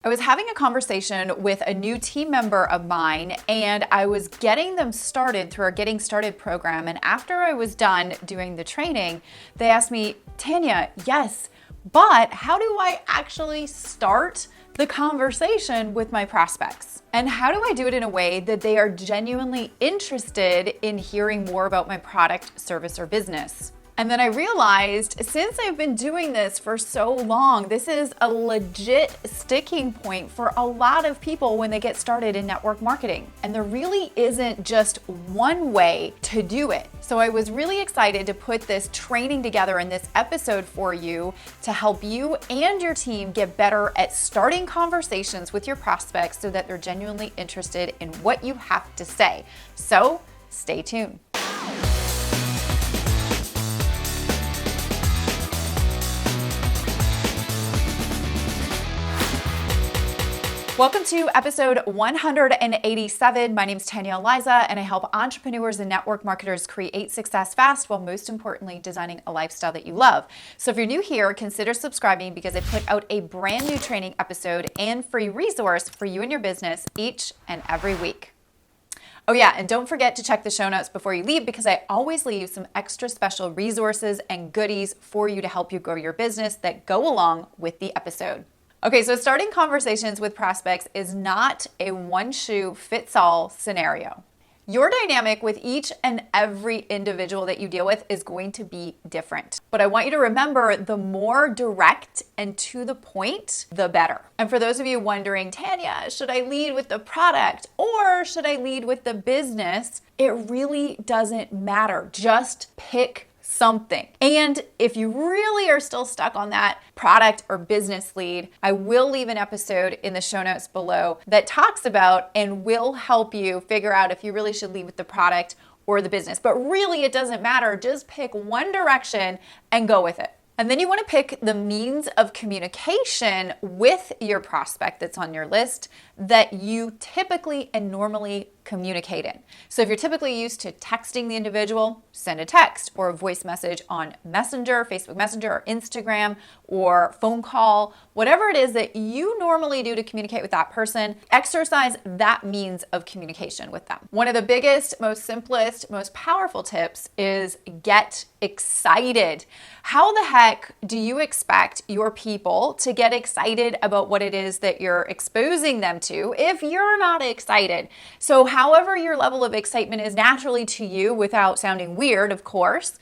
I was having a conversation with a new team member of mine, and I was getting them started through our Getting Started program. And after I was done doing the training, they asked me, Tanya, yes, but how do I actually start the conversation with my prospects? And how do I do it in a way that they are genuinely interested in hearing more about my product, service, or business? And then I realized, since I've been doing this for so long, this is a legit sticking point for a lot of people when they get started in network marketing. And there really isn't just one way to do it. So I was really excited to put this training together in this episode for you to help you and your team get better at starting conversations with your prospects so that they're genuinely interested in what you have to say. So stay tuned. Welcome to episode 187. My name is Tanya Eliza, and I help entrepreneurs and network marketers create success fast while most importantly designing a lifestyle that you love. So if you're new here, consider subscribing because I put out a brand new training episode and free resource for you and your business each and every week. Oh yeah, and don't forget to check the show notes before you leave because I always leave some extra special resources and goodies for you to help you grow your business that go along with the episode. Okay, so starting conversations with prospects is not a one-shoe-fits-all scenario. Your dynamic with each and every individual that you deal with is going to be different. But I want you to remember, the more direct and to the point, the better. And for those of you wondering, Tanya, should I lead with the product or should I lead with the business? It really doesn't matter. Just pick something. And if you really are still stuck on that product or business lead, I will leave an episode in the show notes below that talks about and will help you figure out if you really should lead with the product or the business. But really, it doesn't matter. Just pick one direction and go with it. And then you want to pick the means of communication with your prospect that's on your list that you typically and normally communicate in. So if you're typically used to texting the individual, send a text or a voice message on Messenger, Facebook Messenger, or Instagram, or phone call, whatever it is that you normally do to communicate with that person, exercise that means of communication with them. One of the biggest, most simplest, most powerful tips is get excited. How the heck do you expect your people to get excited about what it is that you're exposing them to if you're not excited? So however your level of excitement is naturally to you, without sounding weird, of course,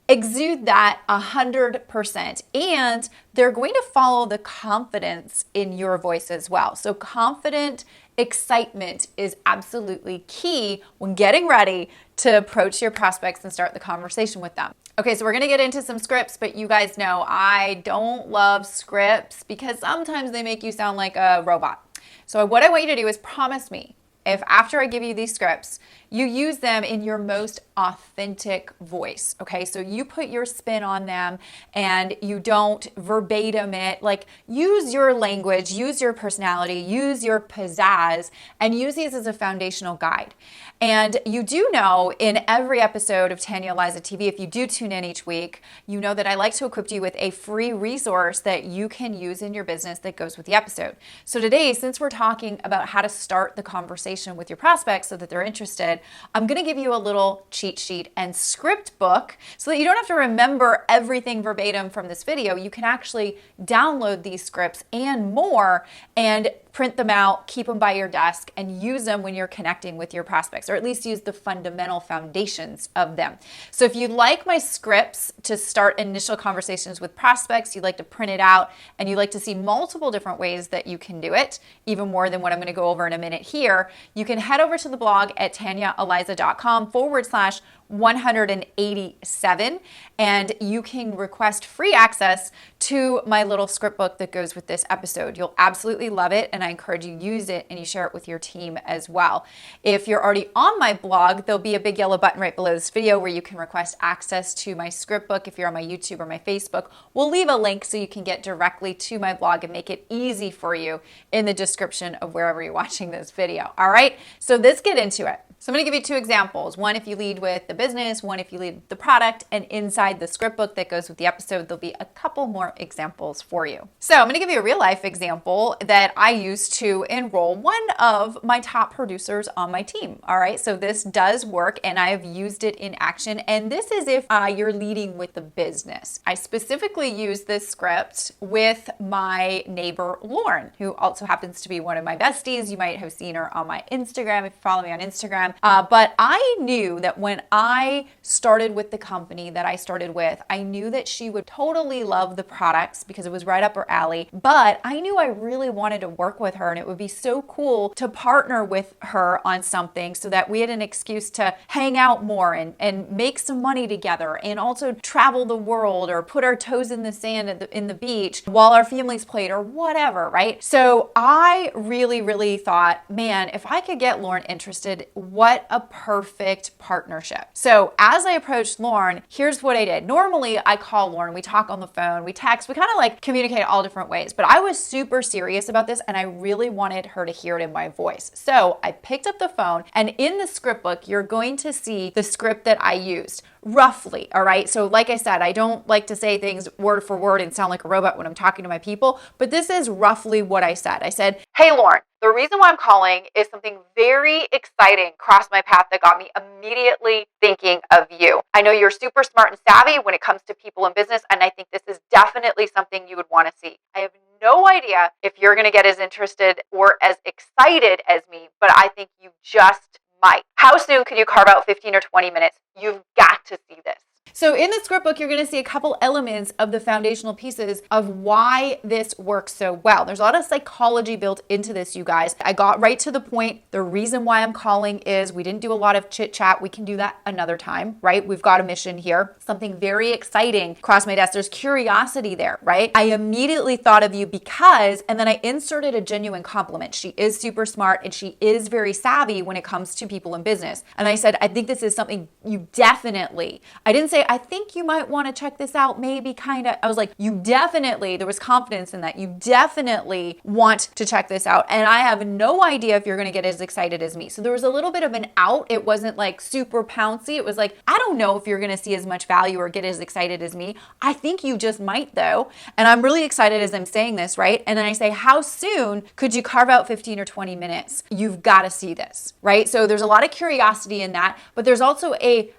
exude that 100%. And they're going to follow the confidence in your voice as well. So confident excitement is absolutely key when getting ready to approach your prospects and start the conversation with them. Okay, so we're gonna get into some scripts, but you guys know I don't love scripts because sometimes they make you sound like a robot. So what I want you to do is promise me, if after I give you these scripts, you use them in your most authentic voice, okay? So you put your spin on them and you don't verbatim it. Like, use your language, use your personality, use your pizzazz, and use these as a foundational guide. And you do know in every episode of Tanya Eliza TV, if you do tune in each week, you know that I like to equip you with a free resource that you can use in your business that goes with the episode. So today, since we're talking about how to start the conversation with your prospects so that they're interested, I'm going to give you a little cheat sheet and script book so that you don't have to remember everything verbatim from this video. You can actually download these scripts and more and print them out, keep them by your desk, and use them when you're connecting with your prospects, or at least use the fundamental foundations of them. So if you like my scripts to start initial conversations with prospects, you'd like to print it out, and you'd like to see multiple different ways that you can do it, even more than what I'm going to go over in a minute here, you can head over to the blog at tanyaeliza.com/187, and you can request free access to my little script book that goes with this episode. You'll absolutely love it, and I encourage you use it and you share it with your team as well. If you're already on my blog, there'll be a big yellow button right below this video where you can request access to my script book. If you're on my YouTube or my Facebook, we'll leave a link so you can get directly to my blog and make it easy for you in the description of wherever you're watching this video. All right, so let's get into it. So I'm going to give you two examples. One, if you lead with the business, one if you lead with the product, and inside the script book that goes with the episode, there'll be a couple more examples for you. So I'm going to give you a real life example that I used to enroll one of my top producers on my team. All right, so this does work and I have used it in action. And this is if you're leading with the business. I specifically use this script with my neighbor, Lauren, who also happens to be one of my besties. You might have seen her on my Instagram if you follow me on Instagram. But I knew that when I started with the company that I started with, I knew that she would totally love the products because it was right up her alley. But I knew I really wanted to work with her and it would be so cool to partner with her on something so that we had an excuse to hang out more and make some money together and also travel the world or put our toes in the sand in the beach while our families played or whatever, right? So I really thought, man, if I could get Lauren interested, what a perfect partnership. So as I approached Lauren, here's what I did. Normally I call Lauren, we talk on the phone, we text, we kind of like communicate all different ways, but I was super serious about this and I really wanted her to hear it in my voice. So I picked up the phone and in the script book, you're going to see the script that I used. Roughly, all right? So like I said, I don't like to say things word for word and sound like a robot when I'm talking to my people, but this is roughly what I said. I said, "Hey Lauren, the reason why I'm calling is something very exciting crossed my path that got me immediately thinking of you. I know you're super smart and savvy when it comes to people in business, and I think this is definitely something you would want to see. I have no idea if you're going to get as interested or as excited as me, but I think you just might. How soon could you carve out 15 or 20 minutes? You've got to see this." So in the script book, you're going to see a couple elements of the foundational pieces of why this works so well. There's a lot of psychology built into this, you guys. I got right to the point. The reason why I'm calling is we didn't do a lot of chit chat. We can do that another time, right? We've got a mission here. Something very exciting crossed my desk. There's curiosity there, right? I immediately thought of you because, and then I inserted a genuine compliment. She is super smart and she is very savvy when it comes to people in business. And I said, I think this is something you definitely, I didn't say, I think you might want to check this out, maybe kind of. I was like, you definitely, there was confidence in that. You definitely want to check this out. And I have no idea if you're going to get as excited as me. So there was a little bit of an out. It wasn't like super pouncy. It was like, I don't know if you're going to see as much value or get as excited as me. I think you just might though. And I'm really excited as I'm saying this, right? And then I say, how soon could you carve out 15 or 20 minutes? You've got to see this, right? So there's a lot of curiosity in that, but there's also a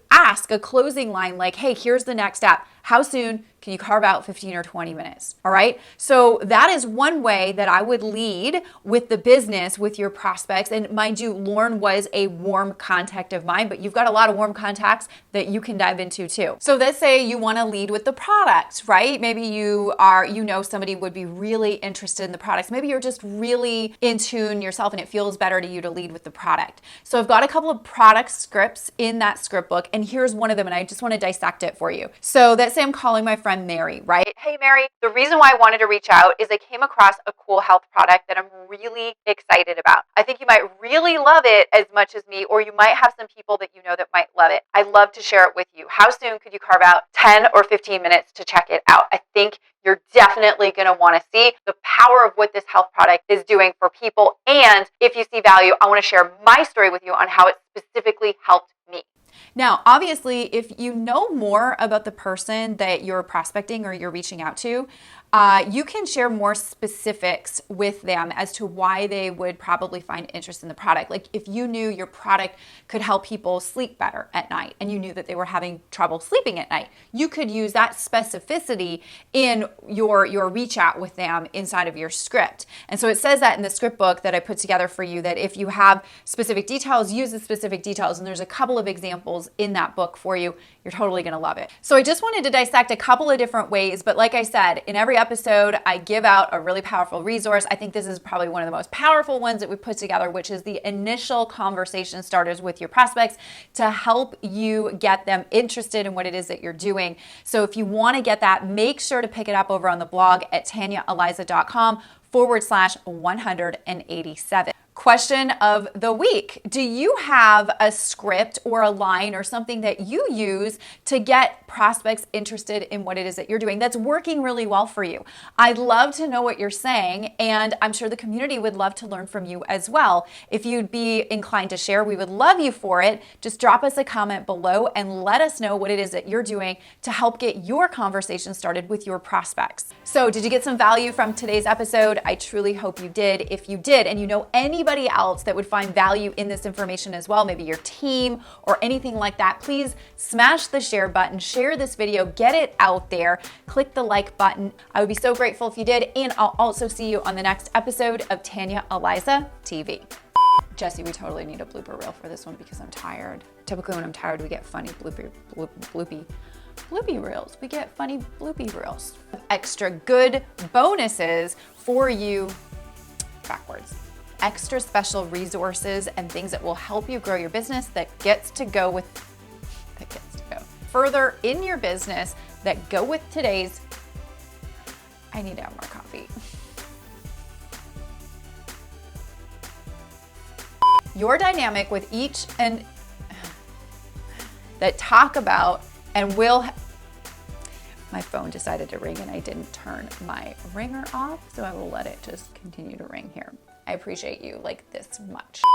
closing line like, hey, here's the next step. How soon can you carve out 15 or 20 minutes? All right. So that is one way that I would lead with the business, with your prospects. And mind you, Lauren was a warm contact of mine, but you've got a lot of warm contacts that you can dive into too. So let's say you want to lead with the products, right? Maybe you know, somebody would be really interested in the products. Maybe you're just really in tune yourself and it feels better to you to lead with the product. So I've got a couple of product scripts in that script book, and here's one of them, and I just want to dissect it for you. So let's say I'm calling my friend Mary, right? Hey Mary, the reason why I wanted to reach out is I came across a cool health product that I'm really excited about. I think you might really love it as much as me, or you might have some people that you know that might love it. I'd love to share it with you. How soon could you carve out 10 or 15 minutes to check it out? I think you're definitely going to want to see the power of what this health product is doing for people. And if you see value, I want to share my story with you on how it specifically helped me. Now, obviously, if you know more about the person that you're prospecting or you're reaching out to, you can share more specifics with them as to why they would probably find interest in the product. Like if you knew your product could help people sleep better at night and you knew that they were having trouble sleeping at night, you could use that specificity in your reach out with them inside of your script. And so it says that in the script book that I put together for you, that if you have specific details, use the specific details. And there's a couple of examples in that book for you. You're totally going to love it. So I just wanted to dissect a couple of different ways, but like I said, in every episode, I give out a really powerful resource. I think this is probably one of the most powerful ones that we put together, which is the initial conversation starters with your prospects to help you get them interested in what it is that you're doing. So if you want to get that, make sure to pick it up over on the blog at TanyaEliza.com/187. Question of the week. Do you have a script or a line or something that you use to get prospects interested in what it is that you're doing that's working really well for you? I'd love to know what you're saying, and I'm sure the community would love to learn from you as well. If you'd be inclined to share, we would love you for it. Just drop us a comment below and let us know what it is that you're doing to help get your conversation started with your prospects. So, did you get some value from today's episode? I truly hope you did. If you did, and you know anybody else that would find value in this information as well, maybe your team or anything like that, please smash the share button, share this video, get it out there, click the like button. I would be so grateful if you did, and I'll also see you on the next episode of Tanya Eliza TV. Jesse, we totally need a blooper reel for this one because I'm tired. Typically when I'm tired, we get funny bloopy reels. We get funny bloopy reels. Extra good bonuses for you backwards. Extra special resources and things that will help you grow your business that gets to go further in your business that go with today's. I need to have more coffee. Your dynamic with each and that talk about and will. My phone decided to ring and I didn't turn my ringer off, so I will let it just continue to ring here. I appreciate you like this much.